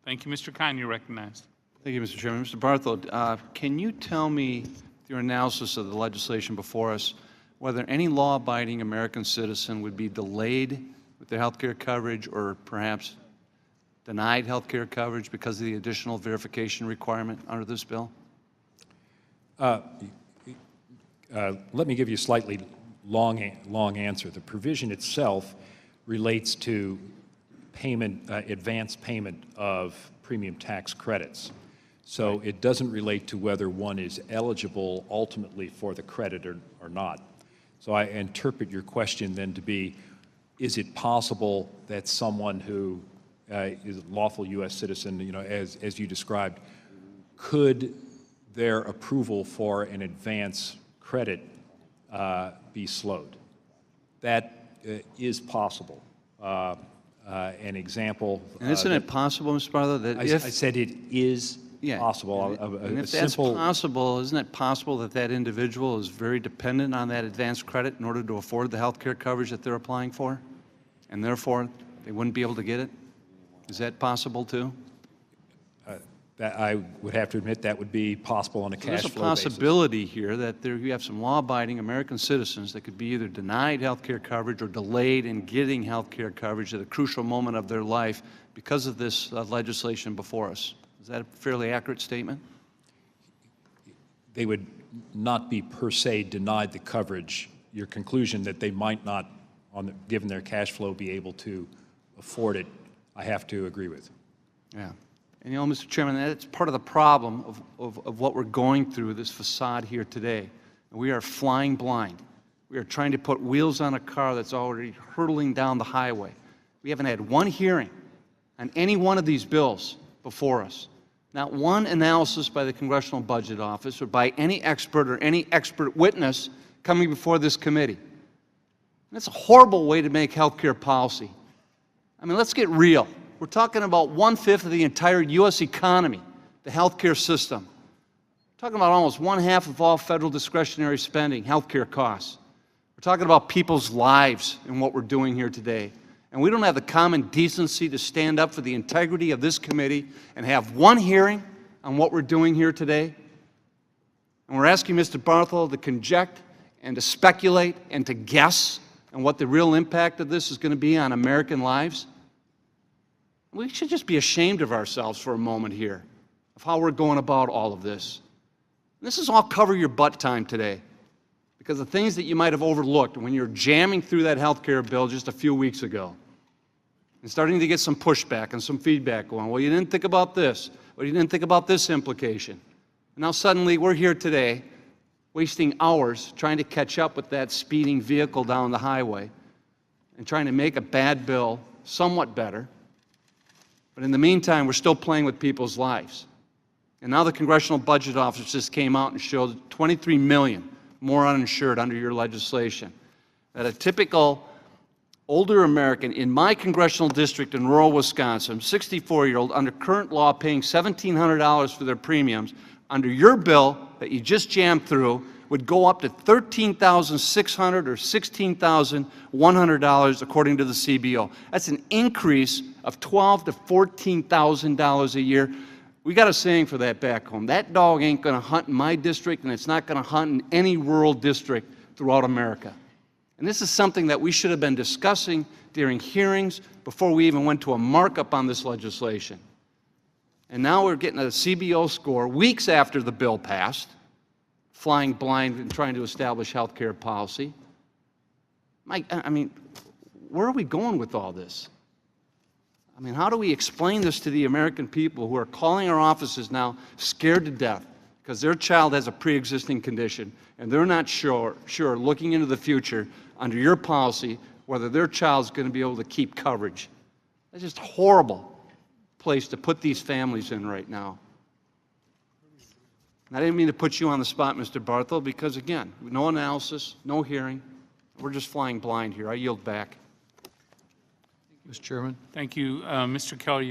Thank you. Mr. Kine, you're recognized. Thank you, Mr. Chairman. Mr. Barthel, can you tell me, your analysis of the legislation before us, whether any law-abiding American citizen would be delayed with their health care coverage or perhaps denied health care coverage because of the additional verification requirement under this bill? Let me give you a slightly long answer. The provision itself relates to payment, advance payment of premium tax credits. So it doesn't relate to whether one is eligible ultimately for the credit or not. So I interpret your question then to be, is it possible that someone who is a lawful U.S. citizen, you know, as you described, could their approval for an advance credit be slowed? That is possible. An example. And isn't it possible, Mr. Barthel, that I said it is possible. And if that's possible, isn't it possible that that individual is very dependent on that advance credit in order to afford the health care coverage that they're applying for, and therefore they wouldn't be able to get it? Is that possible too? That I would have to admit that would be possible on a cash flow basis. There's a possibility here that you have some law-abiding American citizens that could be either denied health care coverage or delayed in getting health care coverage at a crucial moment of their life because of this legislation before us. Is that a fairly accurate statement? They would not be per se denied the coverage. Your conclusion that they might not, given their cash flow, be able to afford it, I have to agree with. Yeah. And you know, Mr. Chairman, that's part of the problem of what we're going through, this facade here today. We are flying blind. We are trying to put wheels on a car that's already hurtling down the highway. We haven't had one hearing on any one of these bills before us. Not one analysis by the Congressional Budget Office or by any expert or any expert witness coming before this committee. That's a horrible way to make health care policy. I mean, let's get real. We're talking about 1/5 of the entire U.S. economy, the health care system. We're talking about almost 1/2 of all federal discretionary spending, health care costs. We're talking about people's lives and what we're doing here today. And we don't have the common decency to stand up for the integrity of this committee and have one hearing on what we're doing here today. And we're asking Mr. Barthel to conject and to speculate and to guess on what the real impact of this is going to be on American lives. We should just be ashamed of ourselves for a moment here, of how we're going about all of this. This is all cover your butt time today, because the things that you might have overlooked when you're jamming through that health care bill just a few weeks ago and starting to get some pushback and some feedback going, well, you didn't think about this, well, you didn't think about this implication. And now suddenly we're here today wasting hours trying to catch up with that speeding vehicle down the highway and trying to make a bad bill somewhat better. But in the meantime, we're still playing with people's lives. And now the Congressional Budget Office just came out and showed 23 million more uninsured under your legislation. That a typical older American in my congressional district in rural Wisconsin, 64-year-old, under current law paying $1,700 for their premiums, under your bill that you just jammed through, would go up to $13,600 or $16,100 according to the CBO. That's an increase of $12,000 to $14,000 a year. We got a saying for that back home. That dog ain't going to hunt in my district, and it's not going to hunt in any rural district throughout America. And this is something that we should have been discussing during hearings before we even went to a markup on this legislation. And now we're getting a CBO score weeks after the bill passed, flying blind and trying to establish health care policy. I mean, where are we going with all this? I mean, how do we explain this to the American people who are calling our offices now scared to death because their child has a pre-existing condition and they're not sure, looking into the future under your policy, whether their child's going to be able to keep coverage? That's just a horrible place to put these families in right now. And I didn't mean to put you on the spot, Mr. Barthel, because, again, no analysis, no hearing. We're just flying blind here. I yield back. Mr. Chairman. Thank you. Mr. Kelly.